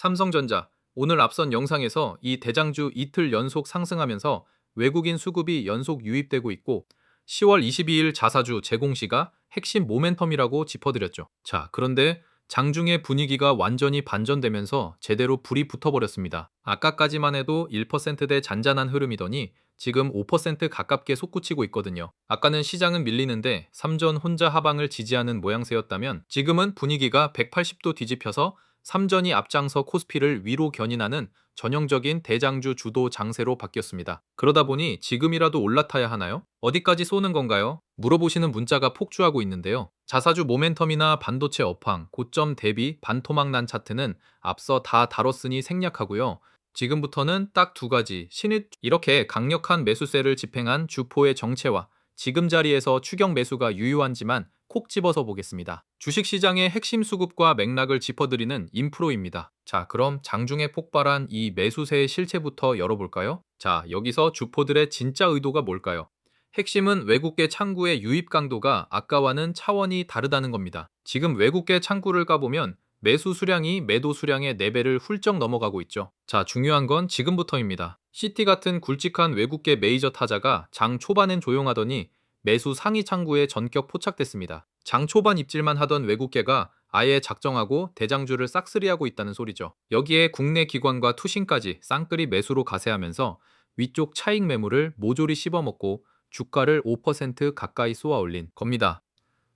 삼성전자, 오늘 앞선 영상에서 이 대장주 이틀 연속 상승하면서 외국인 수급이 연속 유입되고 있고 10월 22일 자사주 제공시가 핵심 모멘텀이라고 짚어드렸죠. 자, 그런데 장중의 분위기가 완전히 반전되면서 제대로 불이 붙어버렸습니다. 아까까지만 해도 1%대 잔잔한 흐름이더니 지금 5% 가깝게 솟구치고 있거든요. 아까는 시장은 밀리는데 삼전 혼자 하방을 지지하는 모양새였다면 지금은 분위기가 180도 뒤집혀서 삼전이 앞장서 코스피를 위로 견인하는 전형적인 대장주 주도 장세로 바뀌었습니다. 그러다 보니 지금이라도 올라타야 하나요? 어디까지 쏘는 건가요? 물어보시는 문자가 폭주하고 있는데요. 자사주 모멘텀이나 반도체 업황, 고점 대비 반토막 난 차트는 앞서 다 다뤘으니 생략하고요. 지금부터는 딱 두 가지, 이렇게 강력한 매수세를 집행한 주포의 정체와 지금 자리에서 추격 매수가 유효한지만 콕 집어서 보겠습니다. 주식시장의 핵심 수급과 맥락을 짚어드리는 인프로입니다. 자, 그럼 장중에 폭발한 이 매수세의 실체부터 열어볼까요? 자, 여기서 주포들의 진짜 의도가 뭘까요? 핵심은 외국계 창구의 유입 강도가 아까와는 차원이 다르다는 겁니다. 지금 외국계 창구를 까보면 매수 수량이 매도 수량의 4배를 훌쩍 넘어가고 있죠. 자, 중요한 건 지금부터입니다. CT 같은 굵직한 외국계 메이저 타자가 장 초반엔 조용하더니 매수 상위 창구에 전격 포착됐습니다. 장 초반 입질만 하던 외국계가 아예 작정하고 대장주를 싹쓸이하고 있다는 소리죠. 여기에 국내 기관과 투신까지 쌍끌이 매수로 가세하면서 위쪽 차익 매물을 모조리 씹어먹고 주가를 5% 가까이 쏘아 올린 겁니다.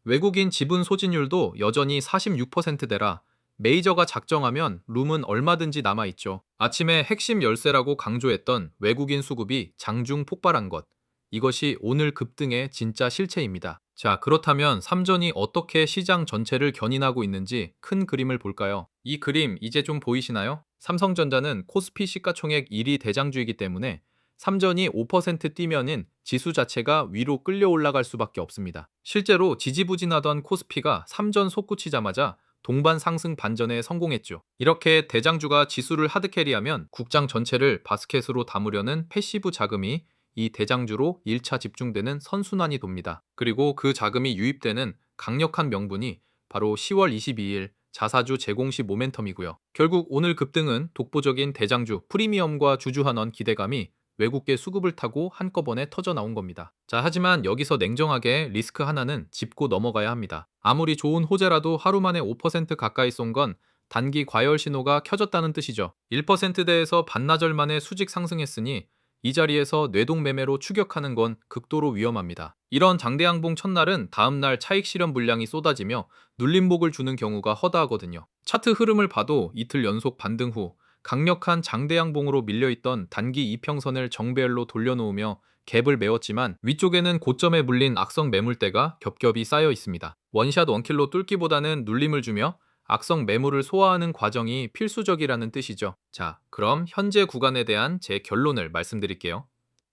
외국인 지분 소진율도 여전히 46%대라 메이저가 작정하면 룸은 얼마든지 남아있죠. 아침에 핵심 열세라고 강조했던 외국인 수급이 장중 폭발한 것. 이것이 오늘 급등의 진짜 실체입니다. 자, 그렇다면 삼전이 어떻게 시장 전체를 견인하고 있는지 큰 그림을 볼까요? 이 그림 이제 좀 보이시나요? 삼성전자는 코스피 시가총액 1위 대장주이기 때문에 삼전이 5% 뛰면은 지수 자체가 위로 끌려 올라갈 수밖에 없습니다. 실제로 지지부진하던 코스피가 삼전 솟구치자마자 동반 상승 반전에 성공했죠. 이렇게 대장주가 지수를 하드캐리하면 국장 전체를 바스켓으로 담으려는 패시브 자금이 이 대장주로 1차 집중되는 선순환이 돕니다. 그리고 그 자금이 유입되는 강력한 명분이 바로 10월 22일 자사주 제공시 모멘텀이고요. 결국 오늘 급등은 독보적인 대장주 프리미엄과 주주환원 기대감이 외국계 수급을 타고 한꺼번에 터져 나온 겁니다. 자, 하지만 여기서 냉정하게 리스크 하나는 짚고 넘어가야 합니다. 아무리 좋은 호재라도 하루 만에 5% 가까이 쏜 건 단기 과열 신호가 켜졌다는 뜻이죠. 1%대에서 반나절 만에 수직 상승했으니 이 자리에서 뇌동 매매로 추격하는 건 극도로 위험합니다. 이런 장대양봉 첫날은 다음날 차익 실현 물량이 쏟아지며 눌림목을 주는 경우가 허다하거든요. 차트 흐름을 봐도 이틀 연속 반등 후 강력한 장대양봉으로 밀려있던 단기 이평선을 정배열로 돌려놓으며 갭을 메웠지만 위쪽에는 고점에 물린 악성 매물대가 겹겹이 쌓여 있습니다. 원샷 원킬로 뚫기보다는 눌림을 주며 악성 매물을 소화하는 과정이 필수적이라는 뜻이죠. 자, 그럼 현재 구간에 대한 제 결론을 말씀드릴게요.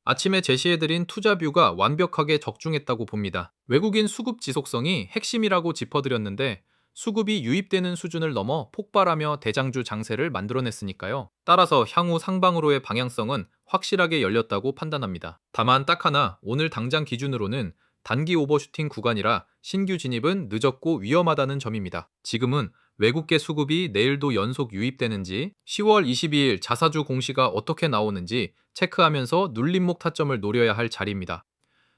아침에 제시해드린 투자뷰가 완벽하게 적중했다고 봅니다. 외국인 수급 지속성이 핵심이라고 짚어드렸는데 수급이 유입되는 수준을 넘어 폭발하며 대장주 장세를 만들어냈으니까요. 따라서 향후 상방으로의 방향성은 확실하게 열렸다고 판단합니다. 다만 딱 하나, 오늘 당장 기준으로는 단기 오버슈팅 구간이라 신규 진입은 늦었고 위험하다는 점입니다. 지금은 외국계 수급이 내일도 연속 유입되는지 10월 22일 자사주 공시가 어떻게 나오는지 체크하면서 눌림목 타점을 노려야 할 자리입니다.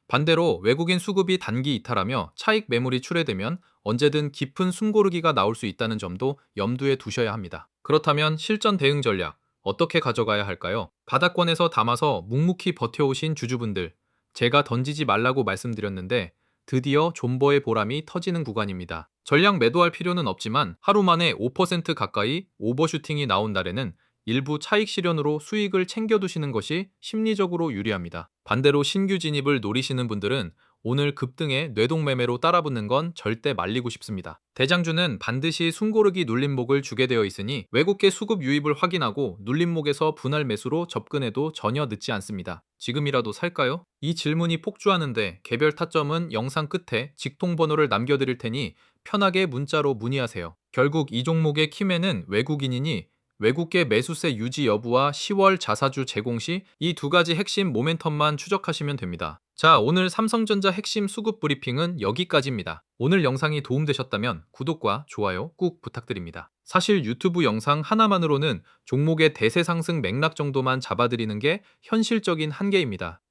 반대로 외국인 수급이 단기 이탈하며 차익 매물이 출회되면 언제든 깊은 숨고르기가 나올 수 있다는 점도 염두에 두셔야 합니다. 그렇다면 실전 대응 전략 어떻게 가져가야 할까요? 바닥권에서 담아서 묵묵히 버텨오신 주주분들, 제가 던지지 말라고 말씀드렸는데 드디어 존버의 보람이 터지는 구간입니다. 전량 매도할 필요는 없지만 하루 만에 5% 가까이 오버슈팅이 나온 날에는 일부 차익 실현으로 수익을 챙겨두시는 것이 심리적으로 유리합니다. 반대로 신규 진입을 노리시는 분들은 오늘 급등에 뇌동매매로 따라붙는 건 절대 말리고 싶습니다. 대장주는 반드시 숨고르기 눌림목을 주게 되어 있으니 외국계 수급 유입을 확인하고 눌림목에서 분할 매수로 접근해도 전혀 늦지 않습니다. 지금이라도 살까요? 이 질문이 폭주하는데 개별 타점은 영상 끝에 직통번호를 남겨드릴 테니 편하게 문자로 문의하세요. 결국 이 종목의 키맨은 외국인이니 외국계 매수세 유지 여부와 10월 자사주 제공 시 이 두 가지 핵심 모멘텀만 추적하시면 됩니다. 자, 오늘 삼성전자 핵심 수급 브리핑은 여기까지입니다. 오늘 영상이 도움되셨다면 구독과 좋아요 꾹 부탁드립니다. 사실 유튜브 영상 하나만으로는 종목의 대세 상승 맥락 정도만 잡아드리는 게 현실적인 한계입니다.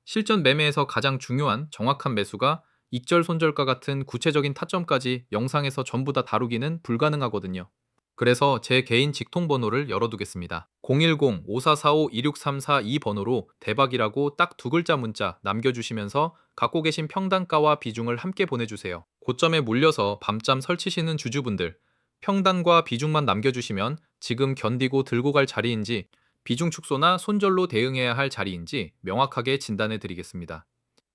실전 매매에서 가장 중요한 정확한 매수가 익절 손절가 같은 구체적인 타점까지 영상에서 전부 다 다루기는 불가능하거든요. 그래서 제 개인 직통번호를 열어두겠습니다. 010-5445-2634 이 번호로 대박이라고 딱 두 글자 문자 남겨주시면서 갖고 계신 평단가와 비중을 함께 보내주세요. 고점에 몰려서 밤잠 설치시는 주주분들, 평단과 비중만 남겨주시면 지금 견디고 들고 갈 자리인지 비중 축소나 손절로 대응해야 할 자리인지 명확하게 진단해 드리겠습니다.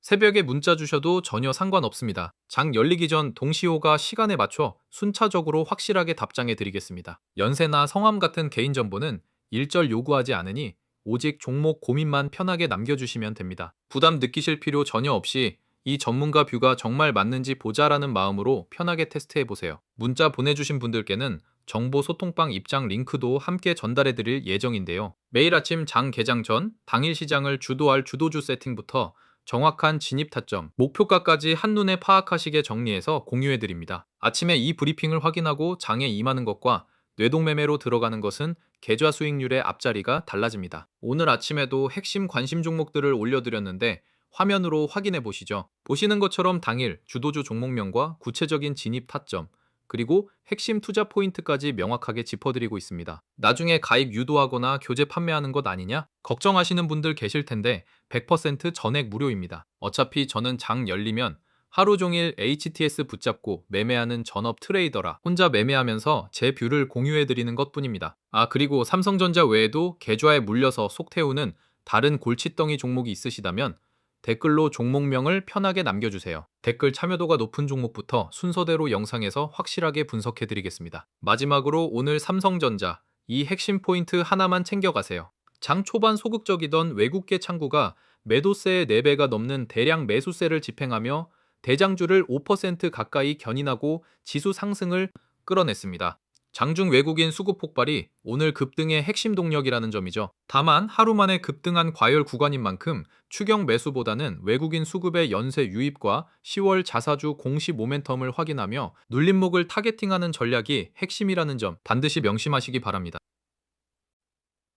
새벽에 문자 주셔도 전혀 상관없습니다. 장 열리기 전 동시호가 시간에 맞춰 순차적으로 확실하게 답장해 드리겠습니다. 연세나 성함 같은 개인정보는 일절 요구하지 않으니 오직 종목 고민만 편하게 남겨주시면 됩니다. 부담 느끼실 필요 전혀 없이 이 전문가 뷰가 정말 맞는지 보자라는 마음으로 편하게 테스트해 보세요. 문자 보내주신 분들께는 정보 소통방 입장 링크도 함께 전달해 드릴 예정인데요. 매일 아침 장 개장 전 당일 시장을 주도할 주도주 세팅부터 정확한 진입 타점, 목표가까지 한눈에 파악하시게 정리해서 공유해드립니다. 아침에 이 브리핑을 확인하고 장에 임하는 것과 뇌동매매로 들어가는 것은 계좌 수익률의 앞자리가 달라집니다. 오늘 아침에도 핵심 관심 종목들을 올려드렸는데 화면으로 확인해 보시죠. 보시는 것처럼 당일 주도주 종목명과 구체적인 진입 타점, 그리고 핵심 투자 포인트까지 명확하게 짚어드리고 있습니다. 나중에 가입 유도하거나 교재 판매하는 것 아니냐? 걱정하시는 분들 계실 텐데 100% 전액 무료입니다. 어차피 저는 장 열리면 하루 종일 HTS 붙잡고 매매하는 전업 트레이더라 혼자 매매하면서 제 뷰를 공유해드리는 것뿐입니다. 아, 그리고 삼성전자 외에도 계좌에 물려서 속 태우는 다른 골칫덩이 종목이 있으시다면 댓글로 종목명을 편하게 남겨주세요. 댓글 참여도가 높은 종목부터 순서대로 영상에서 확실하게 분석해드리겠습니다. 마지막으로 오늘 삼성전자 이 핵심 포인트 하나만 챙겨가세요. 장 초반 소극적이던 외국계 창구가 매도세의 4배가 넘는 대량 매수세를 집행하며 대장주를 5% 가까이 견인하고 지수 상승을 끌어냈습니다. 장중 외국인 수급 폭발이 오늘 급등의 핵심 동력이라는 점이죠. 다만 하루 만에 급등한 과열 구간인 만큼 추경 매수보다는 외국인 수급의 연쇄 유입과 10월 자사주 공시 모멘텀을 확인하며 눌림목을 타겟팅하는 전략이 핵심이라는 점 반드시 명심하시기 바랍니다.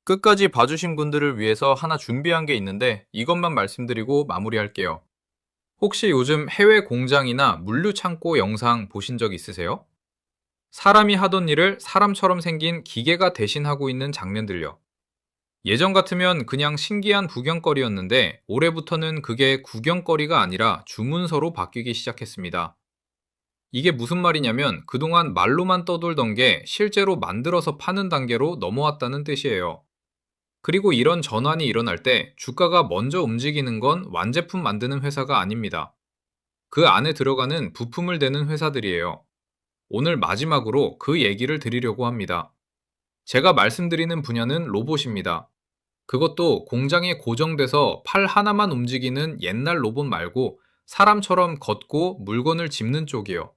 끝까지 봐주신 분들을 위해서 하나 준비한 게 있는데 이것만 말씀드리고 마무리할게요. 혹시 요즘 해외 공장이나 물류 창고 영상 보신 적 있으세요? 사람이 하던 일을 사람처럼 생긴 기계가 대신하고 있는 장면들요. 예전 같으면 그냥 신기한 구경거리였는데 올해부터는 그게 구경거리가 아니라 주문서로 바뀌기 시작했습니다. 이게 무슨 말이냐면 그동안 말로만 떠돌던 게 실제로 만들어서 파는 단계로 넘어왔다는 뜻이에요. 그리고 이런 전환이 일어날 때 주가가 먼저 움직이는 건 완제품 만드는 회사가 아닙니다. 그 안에 들어가는 부품을 대는 회사들이에요. 오늘 마지막으로 그 얘기를 드리려고 합니다. 제가 말씀드리는 분야는 로봇입니다. 그것도 공장에 고정돼서 팔 하나만 움직이는 옛날 로봇 말고 사람처럼 걷고 물건을 짚는 쪽이요.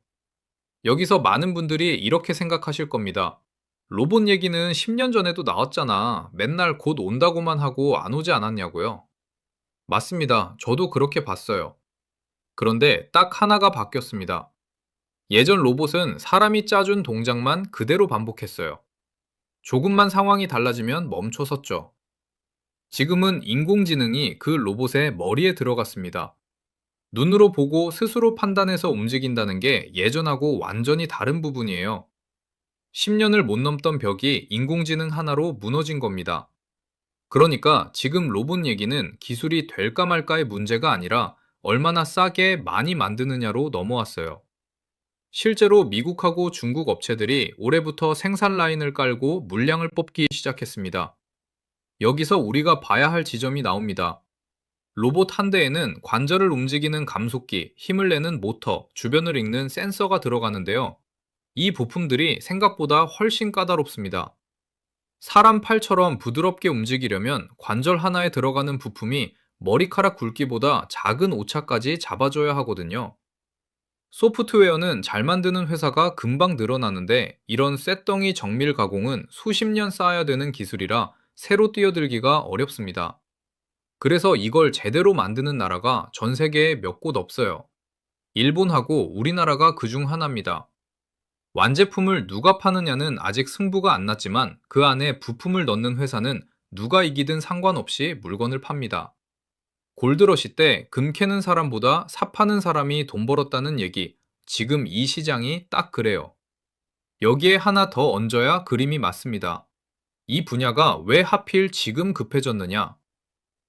여기서 많은 분들이 이렇게 생각하실 겁니다. 로봇 얘기는 10년 전에도 나왔잖아. 맨날 곧 온다고만 하고 안 오지 않았냐고요. 맞습니다. 저도 그렇게 봤어요. 그런데 딱 하나가 바뀌었습니다. 예전 로봇은 사람이 짜준 동작만 그대로 반복했어요. 조금만 상황이 달라지면 멈춰섰죠. 지금은 인공지능이 그 로봇의 머리에 들어갔습니다. 눈으로 보고 스스로 판단해서 움직인다는 게 예전하고 완전히 다른 부분이에요. 10년을 못 넘던 벽이 인공지능 하나로 무너진 겁니다. 그러니까 지금 로봇 얘기는 기술이 될까 말까의 문제가 아니라 얼마나 싸게 많이 만드느냐로 넘어왔어요. 실제로 미국하고 중국 업체들이 올해부터 생산 라인을 깔고 물량을 뽑기 시작했습니다. 여기서 우리가 봐야 할 지점이 나옵니다. 로봇 한 대에는 관절을 움직이는 감속기, 힘을 내는 모터, 주변을 읽는 센서가 들어가는데요. 이 부품들이 생각보다 훨씬 까다롭습니다. 사람 팔처럼 부드럽게 움직이려면 관절 하나에 들어가는 부품이 머리카락 굵기보다 작은 오차까지 잡아줘야 하거든요. 소프트웨어는 잘 만드는 회사가 금방 늘어나는데 이런 쇳덩이 정밀 가공은 수십 년 쌓아야 되는 기술이라 새로 뛰어들기가 어렵습니다. 그래서 이걸 제대로 만드는 나라가 전 세계에 몇 곳 없어요. 일본하고 우리나라가 그중 하나입니다. 완제품을 누가 파느냐는 아직 승부가 안 났지만 그 안에 부품을 넣는 회사는 누가 이기든 상관없이 물건을 팝니다. 골드러시 때 금 캐는 사람보다 사 파는 사람이 돈 벌었다는 얘기, 지금 이 시장이 딱 그래요. 여기에 하나 더 얹어야 그림이 맞습니다. 이 분야가 왜 하필 지금 급해졌느냐?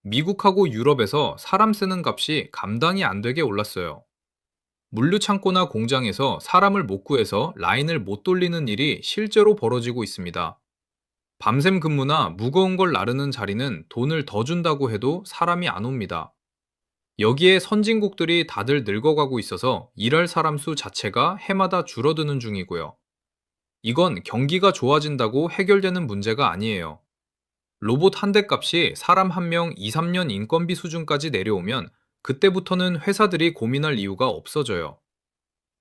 미국하고 유럽에서 사람 쓰는 값이 감당이 안 되게 올랐어요. 물류창고나 공장에서 사람을 못 구해서 라인을 못 돌리는 일이 실제로 벌어지고 있습니다. 밤샘 근무나 무거운 걸 나르는 자리는 돈을 더 준다고 해도 사람이 안 옵니다. 여기에 선진국들이 다들 늙어가고 있어서 일할 사람 수 자체가 해마다 줄어드는 중이고요. 이건 경기가 좋아진다고 해결되는 문제가 아니에요. 로봇 한 대 값이 사람 한 명 2, 3년 인건비 수준까지 내려오면 그때부터는 회사들이 고민할 이유가 없어져요.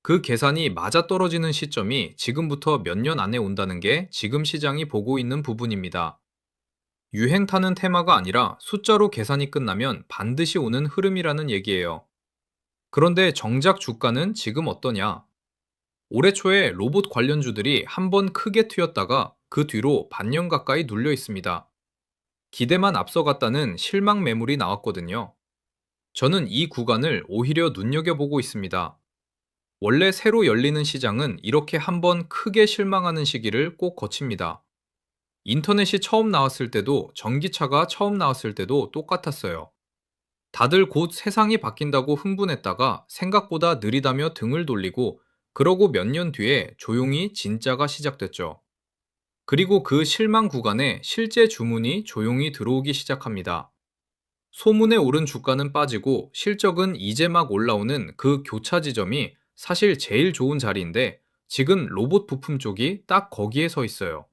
그 계산이 맞아떨어지는 시점이 지금부터 몇 년 안에 온다는 게 지금 시장이 보고 있는 부분입니다. 유행 타는 테마가 아니라 숫자로 계산이 끝나면 반드시 오는 흐름이라는 얘기예요. 그런데 정작 주가는 지금 어떠냐? 올해 초에 로봇 관련주들이 한번 크게 튀었다가 그 뒤로 반년 가까이 눌려 있습니다. 기대만 앞서갔다는 실망 매물이 나왔거든요. 저는 이 구간을 오히려 눈여겨보고 있습니다. 원래 새로 열리는 시장은 이렇게 한번 크게 실망하는 시기를 꼭 거칩니다. 인터넷이 처음 나왔을 때도 전기차가 처음 나왔을 때도 똑같았어요. 다들 곧 세상이 바뀐다고 흥분했다가 생각보다 느리다며 등을 돌리고 그러고 몇 년 뒤에 조용히 진짜가 시작됐죠. 그리고 그 실망 구간에 실제 주문이 조용히 들어오기 시작합니다. 소문에 오른 주가는 빠지고 실적은 이제 막 올라오는 그 교차 지점이 사실 제일 좋은 자리인데 지금 로봇 부품 쪽이 딱 거기에 서 있어요.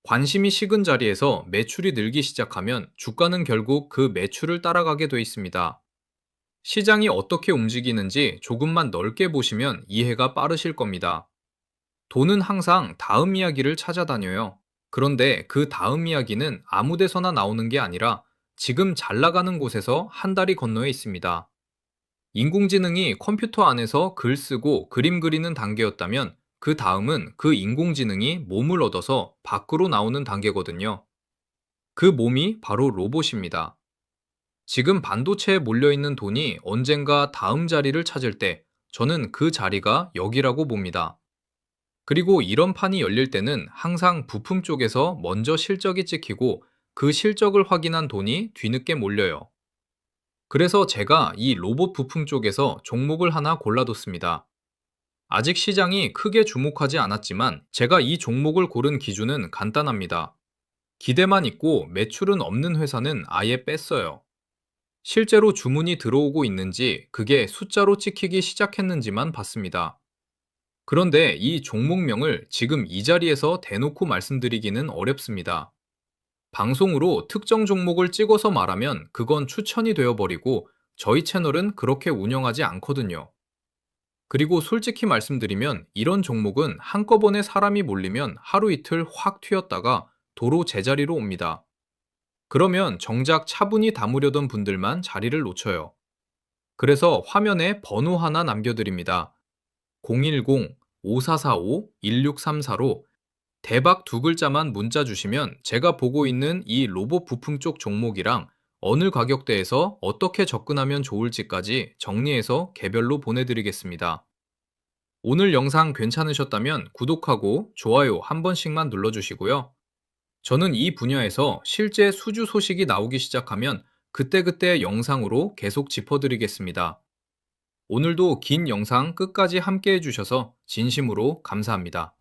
관심이 식은 자리에서 매출이 늘기 시작하면 주가는 결국 그 매출을 따라가게 돼 있습니다. 시장이 어떻게 움직이는지 조금만 넓게 보시면 이해가 빠르실 겁니다. 돈은 항상 다음 이야기를 찾아다녀요. 그런데 그 다음 이야기는 아무 데서나 나오는 게 아니라 지금 잘 나가는 곳에서 한 다리 건너에 있습니다. 인공지능이 컴퓨터 안에서 글 쓰고 그림 그리는 단계였다면 그 다음은 그 인공지능이 몸을 얻어서 밖으로 나오는 단계거든요. 그 몸이 바로 로봇입니다. 지금 반도체에 몰려있는 돈이 언젠가 다음 자리를 찾을 때 저는 그 자리가 여기라고 봅니다. 그리고 이런 판이 열릴 때는 항상 부품 쪽에서 먼저 실적이 찍히고 그 실적을 확인한 돈이 뒤늦게 몰려요. 그래서 제가 이 로봇 부품 쪽에서 종목을 하나 골라뒀습니다. 아직 시장이 크게 주목하지 않았지만 제가 이 종목을 고른 기준은 간단합니다. 기대만 있고 매출은 없는 회사는 아예 뺐어요. 실제로 주문이 들어오고 있는지 그게 숫자로 찍히기 시작했는지만 봤습니다. 그런데 이 종목명을 지금 이 자리에서 대놓고 말씀드리기는 어렵습니다. 방송으로 특정 종목을 찍어서 말하면 그건 추천이 되어버리고 저희 채널은 그렇게 운영하지 않거든요. 그리고 솔직히 말씀드리면 이런 종목은 한꺼번에 사람이 몰리면 하루 이틀 확 튀었다가 도로 제자리로 옵니다. 그러면 정작 차분히 담으려던 분들만 자리를 놓쳐요. 그래서 화면에 번호 하나 남겨드립니다. 010-5445-1634로 대박 두 글자만 문자 주시면 제가 보고 있는 이 로봇 부품 쪽 종목이랑 어느 가격대에서 어떻게 접근하면 좋을지까지 정리해서 개별로 보내드리겠습니다. 오늘 영상 괜찮으셨다면 구독하고 좋아요 한 번씩만 눌러주시고요. 저는 이 분야에서 실제 수주 소식이 나오기 시작하면 그때그때 영상으로 계속 짚어드리겠습니다. 오늘도 긴 영상 끝까지 함께 해주셔서 진심으로 감사합니다.